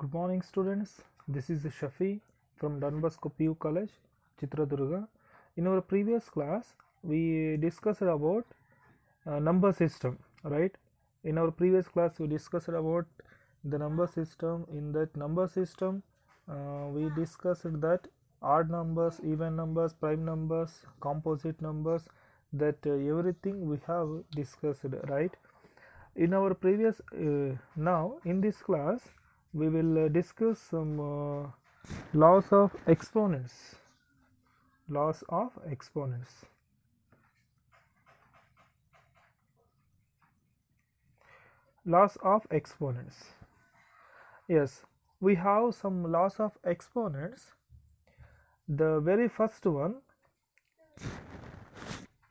Good morning, students. This is Shafi from Don Bosco PU College, Chitradurga. In our previous class, we discussed about number system, right? In our previous class, we discussed about the number system. In that number system, we discussed that odd numbers, even numbers, prime numbers, composite numbers, that everything we have discussed, right? In our previous now in this class we will discuss some laws of exponents. Laws of exponents. Laws of exponents. Yes, we have some laws of exponents. The very first one,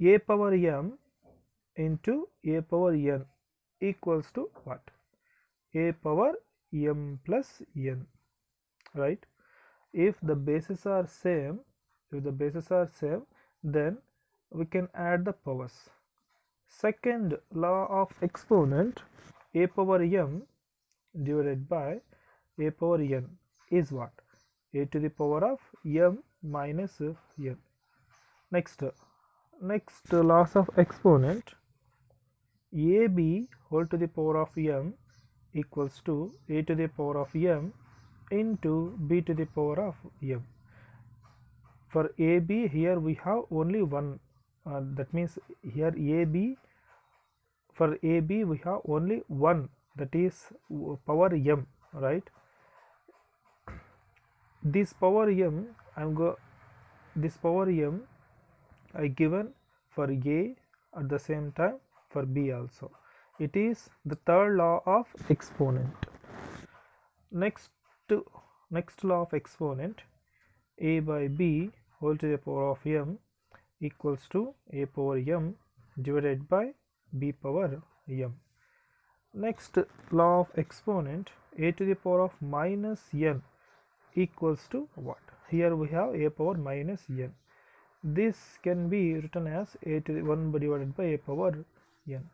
a power m into a power n equals to what? A power m plus n, right? If the bases are same, then we can add the powers. Second law of exponent, a power m divided by a power n is what? A to the power of m minus n. Next laws of exponent, ab whole to the power of m equals to a to the power of m into b to the power of m. For AB, here we have only one, that means here AB, for AB we have only one, that is power m, right? This power m I given for A, at the same time for B also. It is the third law of exponent. Next law of exponent, a by b whole to the power of m equals to a power m divided by b power m. Next law of exponent, a to the power of minus n equals to what? Here we have a power minus n. This can be written as a to the 1 divided by a power n.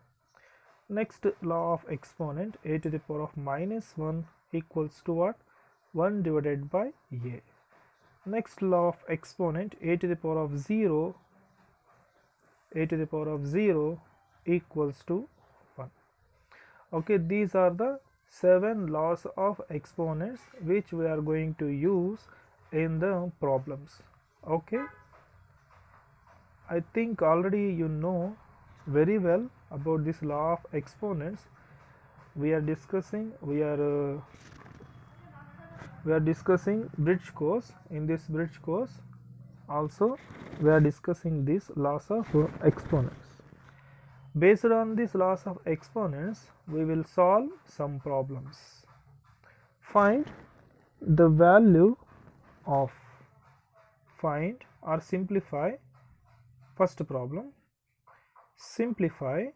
Next law of exponent, a to the power of minus 1 equals to what? 1 divided by a. Next law of exponent, a to the power of 0 equals to 1. Okay, these are the 7 laws of exponents which we are going to use in the problems. Okay, I think already you know very well about this law of exponents. We are discussing bridge course. In this bridge course also we are discussing these laws of exponents. Based on these laws of exponents, we will solve some problems. Find the value of, find or simplify. First problem, simplify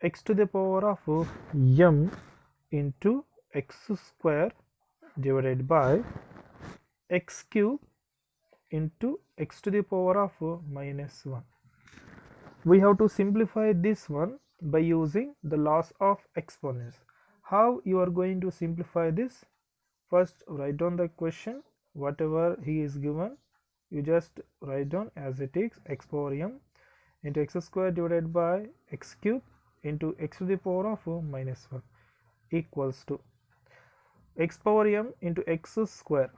x to the power of m into x square divided by x cube into x to the power of minus 1. We have to simplify this one by using the laws of exponents. How you are going to simplify this? First, write down the question. Whatever he is given, you just write down as it is. X power m into x square divided by x cube into x to the power of minus 1 equals to x power m into x square.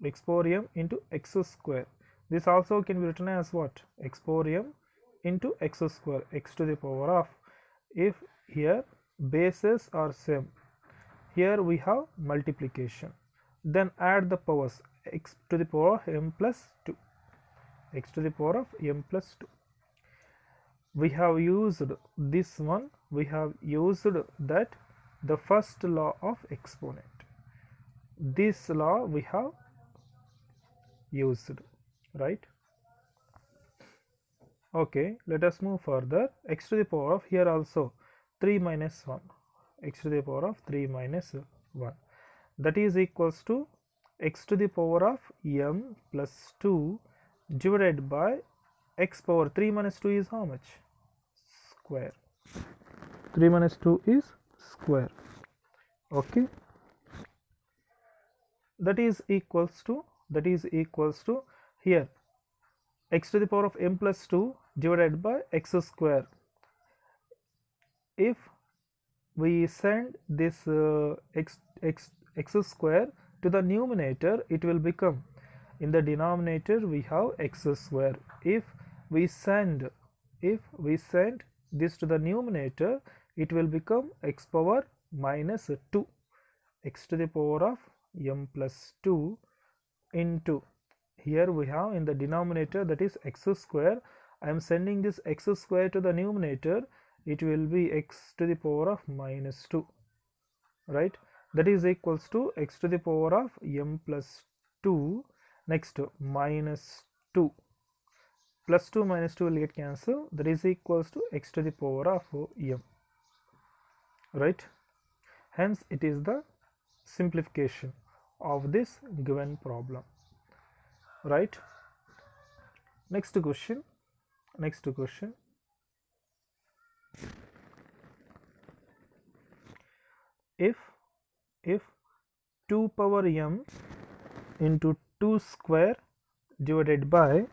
X power m into x square. This also can be written as what? X power m into x square, x to the power of, if here bases are same, here we have multiplication, then add the powers, x to the power of m plus 2, x to the power of m plus 2. We have used this one, we have used that the first law of exponent. This law we have used, right? Okay, let us move further. X to the power of, here also 3 minus 1, x to the power of 3 minus 1, that is equals to x to the power of m plus 2 divided by x power 3 minus 2 is how much? Square. 3 minus 2 is square. Okay, that is equals to here x to the power of m plus 2 divided by x square. If we send this x square to the numerator, it will become, in the denominator we have x square. If we send this to the numerator, it will become x power minus 2, x to the power of m plus 2 into, here we have in the denominator, that is x square. I am sending this x square to the numerator, it will be x to the power of minus 2, right? That is equals to x to the power of m plus 2, next minus 2, plus 2 minus 2 will get cancelled, that is equals to x to the power of m, right? Hence it is the simplification of this given problem, right? Next question. If 2 power m into 2 square divided by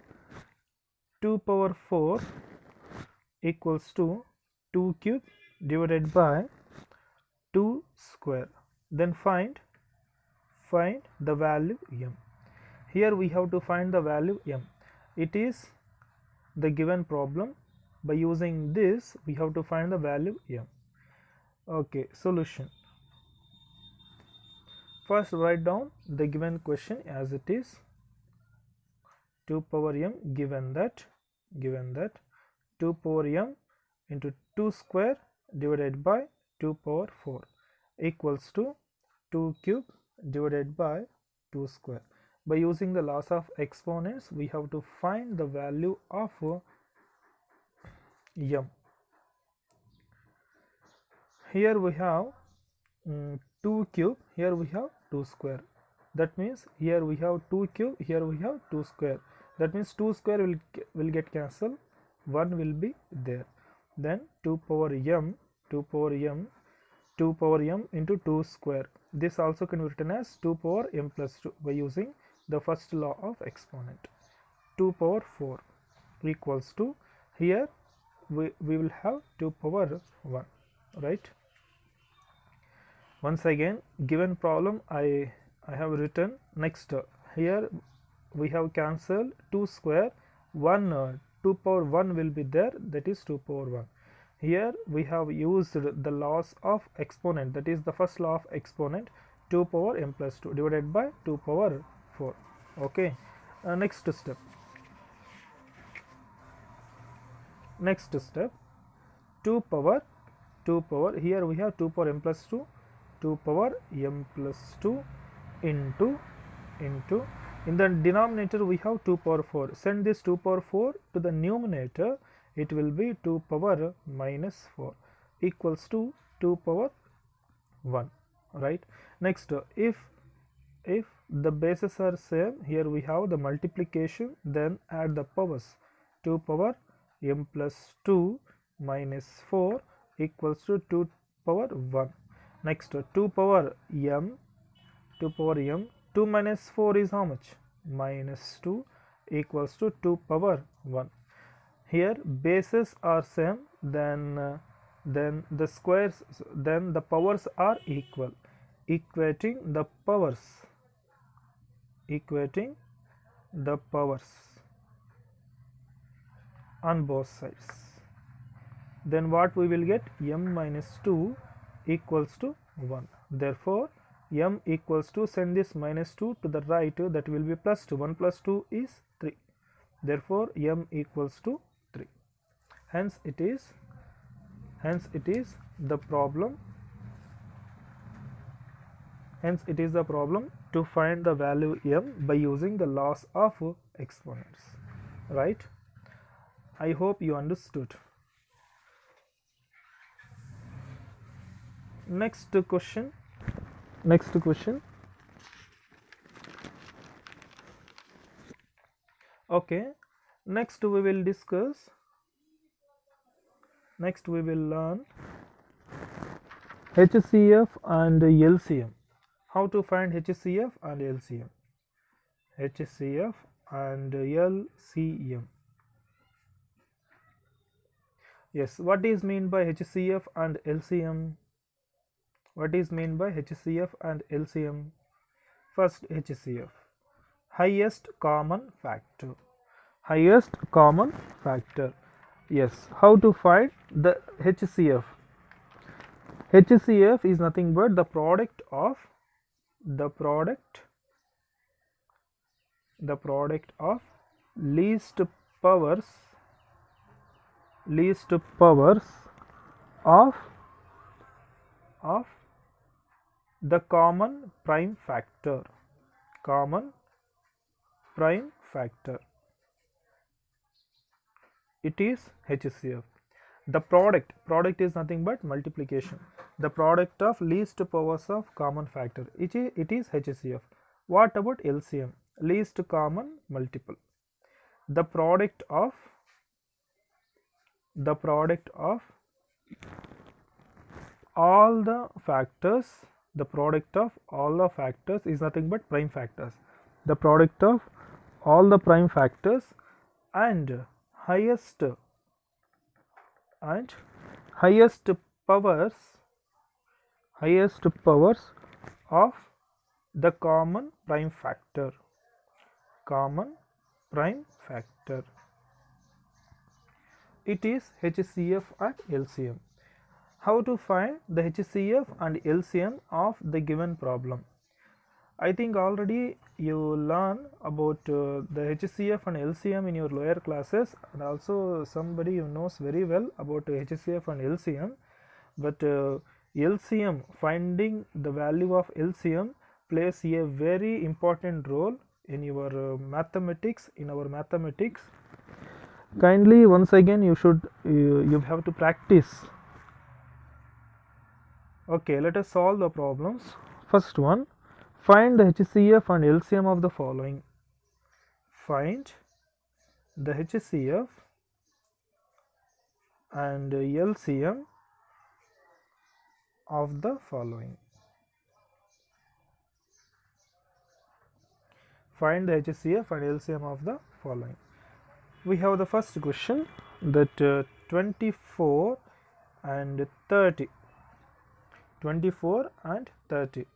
2 power 4 equals to 2 cube divided by 2 square, then find the value m. Here we have to find the value m. It is the given problem. By using this, we have to find the value m. Okay, solution. First write down the given question as it is. 2 power m, given that 2 power m into 2 square divided by 2 power 4 equals to 2 cube divided by 2 square. By using the laws of exponents, we have to find the value of m. Here we have 2 cube, here we have 2 square. That means here we have 2 cube, here we have 2 square. That means 2 square will get cancelled, 1 will be there. Then 2 power m into 2 square. This also can be written as 2 power m plus 2 by using the first law of exponent. 2 power 4 equals to, here we will have 2 power 1, right? Once again, given problem I have written. Next, here we have cancelled 2 square, 1 2 power 1 will be there, that is 2 power 1. Here we have used the laws of exponent, that is the first law of exponent, 2 power m plus 2 divided by 2 power 4. Okay, next step. Next step, 2 power, here we have 2 power m plus 2, 2 power m plus 2 into, in the denominator we have 2 power 4. Send this 2 power 4 to the numerator, it will be 2 power minus 4 equals to 2 power 1, right? Next, if the bases are same, here we have the multiplication, then add the powers. 2 power m plus 2 minus 4 equals to 2 power 1. Next, 2 power m, 2 minus 4 is how much? Minus 2 equals to 2 power 1. Here bases are same, then the squares, then the powers are equal, equating the powers on both sides. Then what we will get? M minus 2 equals to 1. Therefore m equals to, send this minus 2 to the right, that will be plus 2. 1 plus 2 is 3. Therefore m equals to 3. Hence it is the problem. Hence it is the problem to find the value m by using the laws of exponents, right? I hope you understood. Next question. Okay, next we will learn HCF and LCM. How to find HCF and LCM? HCF and LCM. Yes, what is mean by HCF and LCM? What is mean by HCF and LCM? First, HCF, highest common factor. Highest common factor. Yes, how to find the HCF? HCF is nothing but the product of least powers of the common prime factor. It is HCF. The product is nothing but multiplication. The product of least powers of common factor. It is HCF. What about LCM? Least common multiple. The product of all the factors. The product of all the factors is nothing but prime factors. The product of all the prime factors and highest powers of the common prime factor. It is HCF and LCM. How to find the HCF and LCM of the given problem? I think already you learn about the HCF and LCM in your lower classes, and also somebody who knows very well about HCF and LCM. But LCM, finding the value of LCM plays a very important role in your mathematics. In our mathematics, kindly once again you have to practice. Okay, let us solve the problems. First one, find the HCF and LCM of the following. Find the HCF and LCM of the following. Find the HCF and LCM of the following. We have the first question, that 24 and 30. 24 and 30.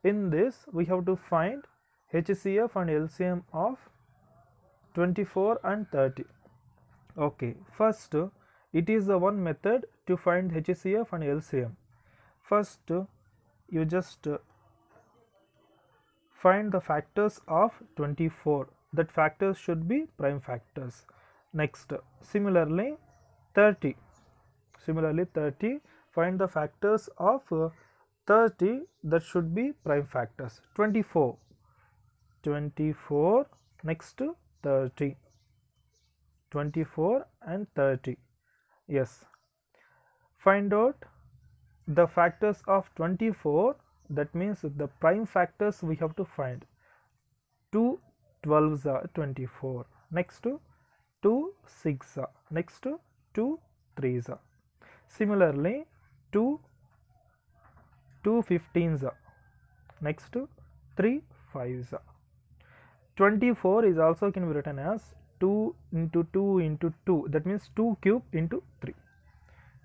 In this, we have to find HCF and LCM of 24 and 30. Okay, first, it is the one method to find HCF and LCM. First, you just find the factors of 24. That factors should be prime factors. Next, similarly 30. Find the factors of 30 that should be prime factors. 24. Next 30. 24 and 30. Yes. Find out the factors of 24. That means the prime factors we have to find. 2 12s are 24. Next 2 6 are. Next 2 3s are. Similarly 2 15s are. Next 3 5s are. 24 is also can be written as 2 into 2 into 2. That means 2 cube into 3.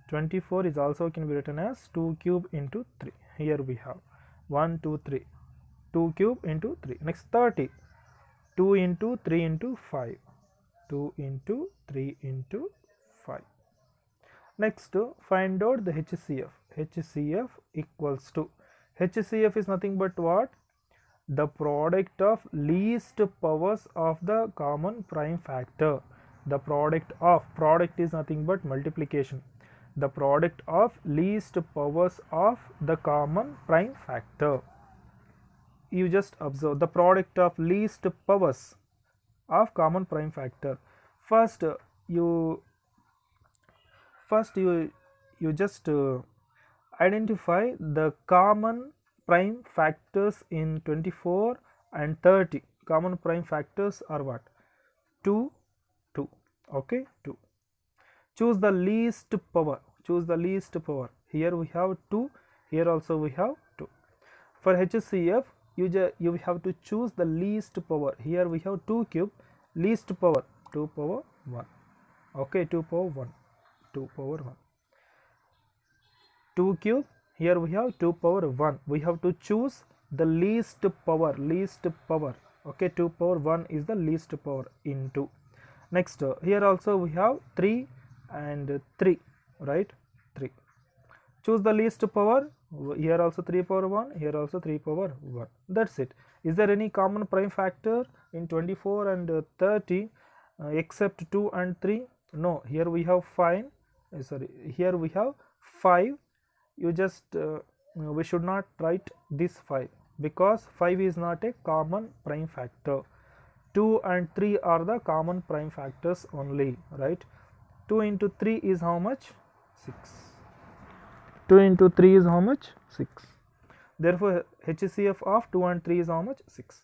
24 is also can be written as 2 cube into 3. Here we have 1 2 3. 2 cube into 3. Next 30. 2 into 3 into 5. 2 into 3 into 5. Next, find out the HCF. HCF equals to, HCF is nothing but what? The product of least powers of the common prime factor. The product is nothing but multiplication. The product of least powers of the common prime factor. You just observe the product of least powers of common prime factor. First you just identify the common prime factors in 24 and 30. Common prime factors are what? 2 2. Okay, 2. Choose the least power. here we have 2, here also we have 2. For HCF, you have to choose the least power. Here we have 2 cube, least power 2 power 1. Okay, 2 power 1, 2 power 1. 2 cube, here we have 2 power 1. We have to choose the least power, okay, 2 power 1 is the least power into. Next, here also we have 3 and 3, right, 3. Choose the least power, here also 3 power 1, here also 3 power 1. That's it. Is there any common prime factor in 24 and 30 except 2 and 3? No, here we have 5, here we have 5. You just we should not write this 5 because 5 is not a common prime factor. 2 and 3 are the common prime factors only, right? 2 into 3 is how much? 6. 2 into 3 is how much? 6. Therefore, HCF of 2 and 3 is how much? 6.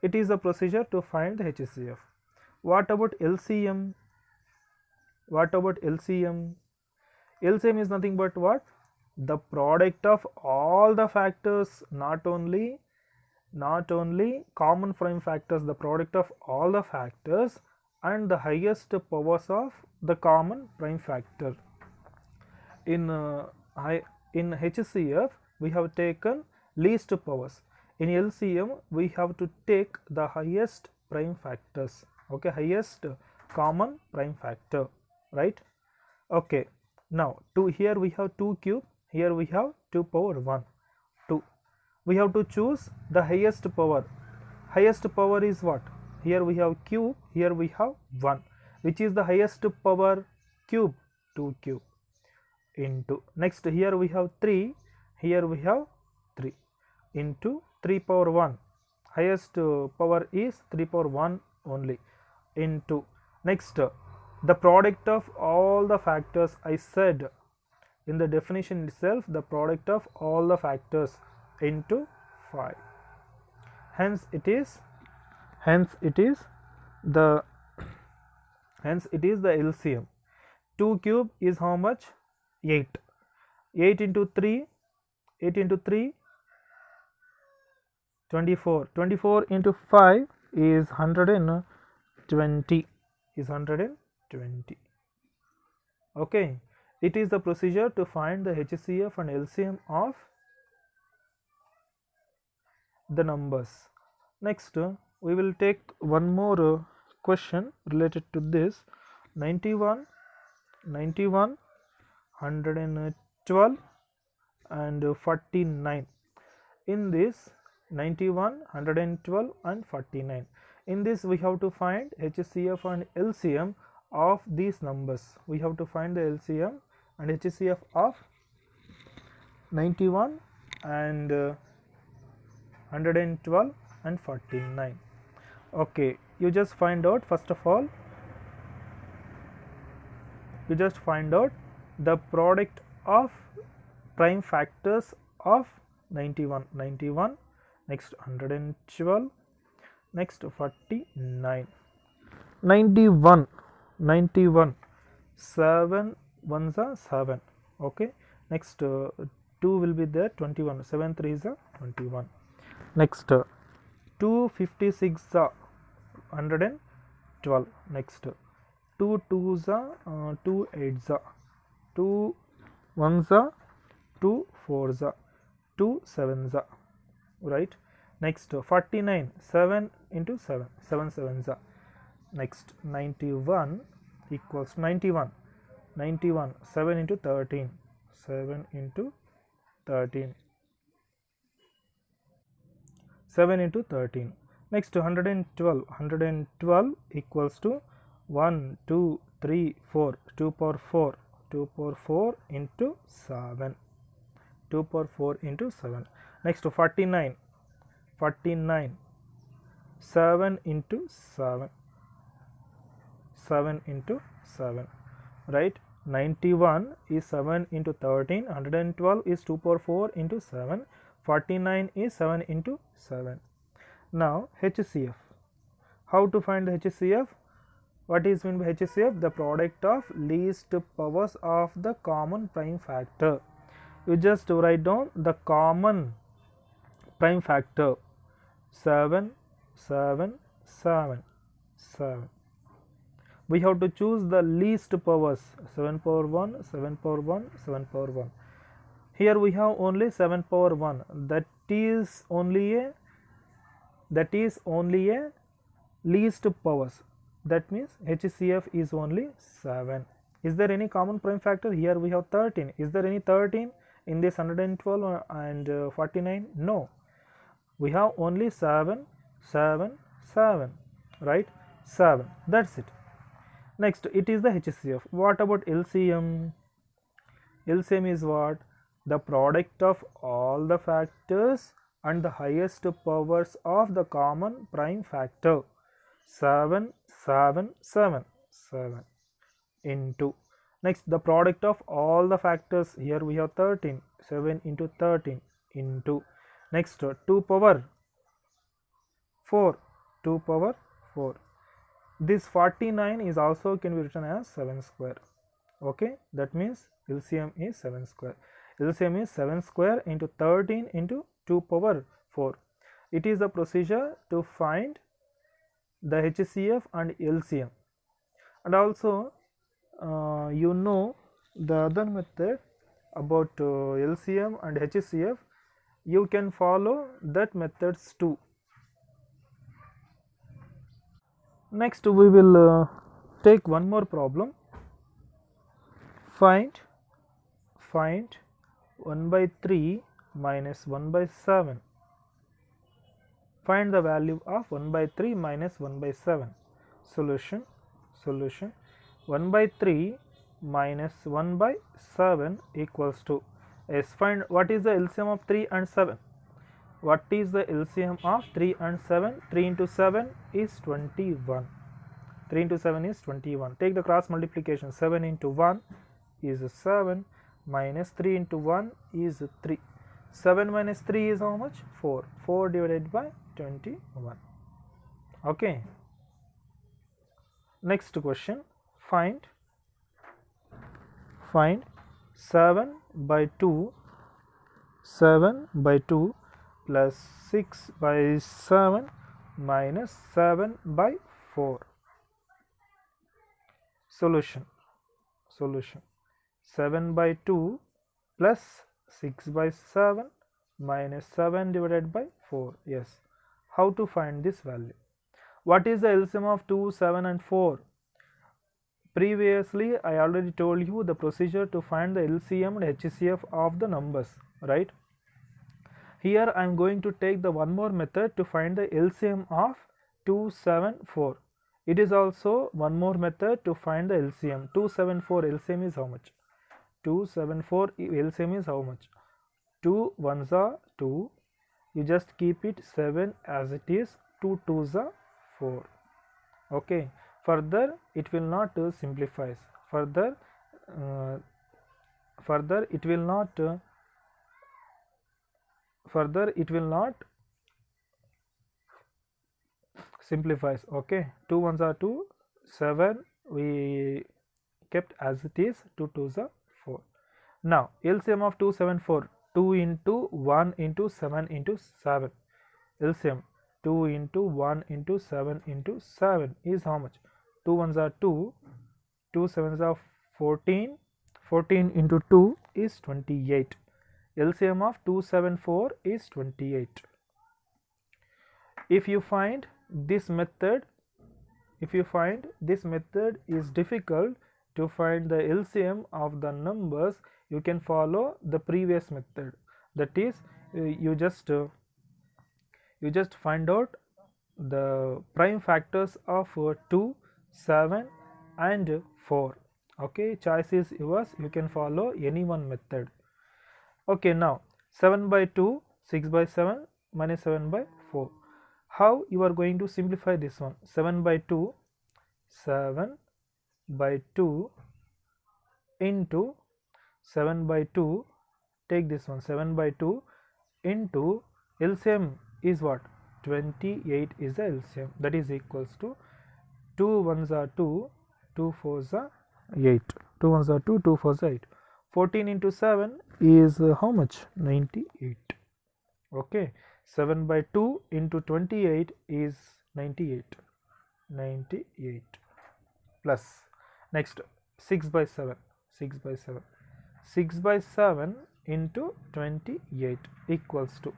It is the procedure to find the HCF. What about LCM? What about LCM? LCM is nothing but what? The product of all the factors, not only common prime factors, the product of all the factors and the highest powers of the common prime factor. In HCF, we have taken least powers. In LCM, we have to take the highest prime factors, okay, highest common prime factor, right? Okay, now here we have 2 cube, here we have 2 power 1, 2. We have to choose the highest power. Highest power is what? Here we have cube, here we have 1. Which is the highest power? Cube, 2 cube into. Next, here we have 3, here we have 3 into 3 power 1. Highest power is 3 power 1 only into. Next, the product of all the factors, I said in the definition itself, the product of all the factors into 5. Hence it is the LCM. 2 cube is how much? 8. 8 into 3, 24. 24 into 5 is 120. Okay, it is the procedure to find the HCF and LCM of the numbers. Next, we will take one more question related to this. 91, 112 and 49. In this 91, 112 and 49, in this we have to find HCF and LCM of these numbers. We have to find the LCM and HCF of 91 and 112 and 49. Okay, you just find out, first of all, you just find out the product of prime factors of 91, next 112, next 49. 91, 7 ones are 7, okay. Next 2 will be there, 21, 7 3s are 21. Next 256 are 112. Next 2 2s are 2 8s are 2 1s are 2 4s are 2 7s are, right. Next 49, 7 into 7, 7 7s are. Next 91 equals 91, 7 into 13, 7 into 13, 7 into 13. Next 112 equals to 1 2 3 4, 2 power 4, 2 power 4 into 7, 2 power 4 into 7. Next 49, 7 into 7, 7 into 7, right. 91 is 7 into 13, 112 is 2 power 4 into 7, 49 is 7 into 7. Now HCF. How to find the HCF? What is meant by HCF? The product of least powers of the common prime factor. you just write down the common prime factor 7 7 7 7. We have to choose the least powers 7 power 1 7 power 1 7 power 1. Here we have only 7 power 1, that is only a least powers, that means HCF is only 7. Is there any common prime factor? Here we have 13. Is there any 13 in this 112 and 49? No, we have only 7 7 7, right? 7, that's it. Next, it is the HCF. What about LCM? LCM is what? The product of all the factors and the highest powers of the common prime factor 7 7 7 7 into, next, the product of all the factors. Here we have 13, 7 into 13 into, next, 2 power 4, 2 power 4. This 49 is also can be written as 7 square. Okay, that means LCM is 7 square. LCM is 7 square into 13 into 2 power 4. It is the procedure to find the HCF and LCM. And also you know the other method about LCM and HCF, you can follow that methods too. Next we will take one more problem. Find 1 by 3 minus 1 by 7. Find the value of 1 by 3 minus 1 by 7. Solution 1 by 3 minus 1 by 7 equals to, yes, find what is the LCM of 3 and 7. What is the LCM of 3 and 7? 3 into 7 is 21. 3 into 7 is 21. Take the cross multiplication. 7 into 1 is 7 minus 3 into 1 is 3. 7 minus 3 is how much? 4. 4 divided by 21. Okay. Next question. Find 7 by 2 plus 6 by 7 minus 7 by 4. Solution 7 by 2 plus 6 by 7 minus 7 divided by 4. Yes. How to find this value? What is the LCM of 2, 7 and 4? Previously I already told you the procedure to find the LCM and HCF of the numbers, right? Here I am going to take the one more method to find the LCM of 2, 7, 4. It is also one more method to find the LCM. 274 LCM is how much? 274 LCM is how much? 2 ones are 2. You just keep it 7 as it is. 2 twos are 4. Okay. Further it will not simplify. Further it will not simplifies. Okay, 2 ones are 2, 7 we kept as it is, 2 twos are 4. Now LCM of 274, 2 into 1 into 7 into 7. LCM 2 into 1 into 7 into 7 is how much? 2 ones are 2, 2 sevens are 14, 14 into 2 is 28. LCM of 274 is 28. If you find this method is difficult to find the LCM of the numbers, you can follow the previous method. That is, you just find out the prime factors of 2, 7 and 4. Okay, choice is yours. You can follow any one method. Okay, now 7 by 2, 6 by 7 minus 7 by 4. How you are going to simplify this one? 7 by 2 into 7 by 2, take this one, 7 by 2 into LCM is what? 28 is the LCM, that is equals to 2 ones are 2, 2 fours are 8. 2 ones are 2, 2 fours are 8. 14 into 7 is how much? 98. Okay, 7 by 2 into 28 is 98. 98 plus next 6 by 7. 6 by 7. 6 by 7 into 28 equals to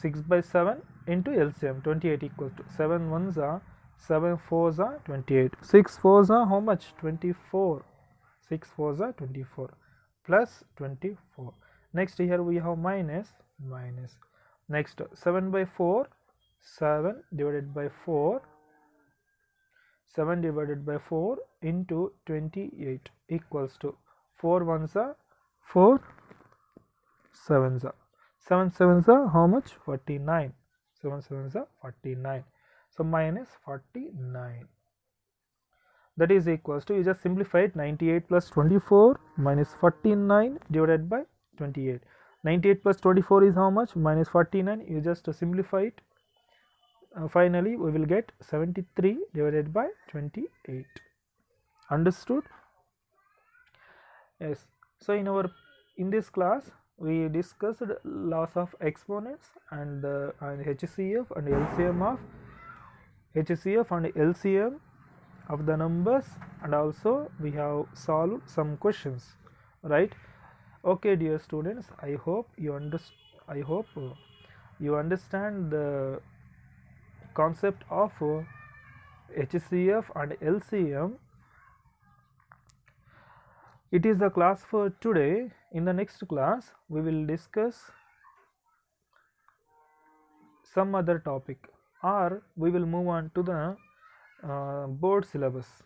6 by 7 into LCM 28 equals to 7 ones are 7 fours are 28. 6 fours are how much? 24. 6 fours are 24 plus 24. Next here we have minus. Next 7 by 4, 7 divided by 4, 7 divided by 4 into 28 equals to 4 ones are 4 sevens are 7 sevens are how much? 49. 7 sevens are 49. So minus 49. That is equals to, you just simplify it, 98 plus 24 minus 49 divided by 28. 98 plus 24 is how much? Minus 49. You just simplify it. Finally we will get 73 divided by 28. Understood? Yes. So in this class we discussed laws of exponents and HCF and LCM of the numbers, and also we have solved some questions, right? Okay, dear students, I hope you understand the concept of HCF and LCM. It is the class for today. In the next class we will discuss some other topic, or we will move on to the board syllabus.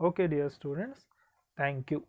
Okay, dear students, thank you.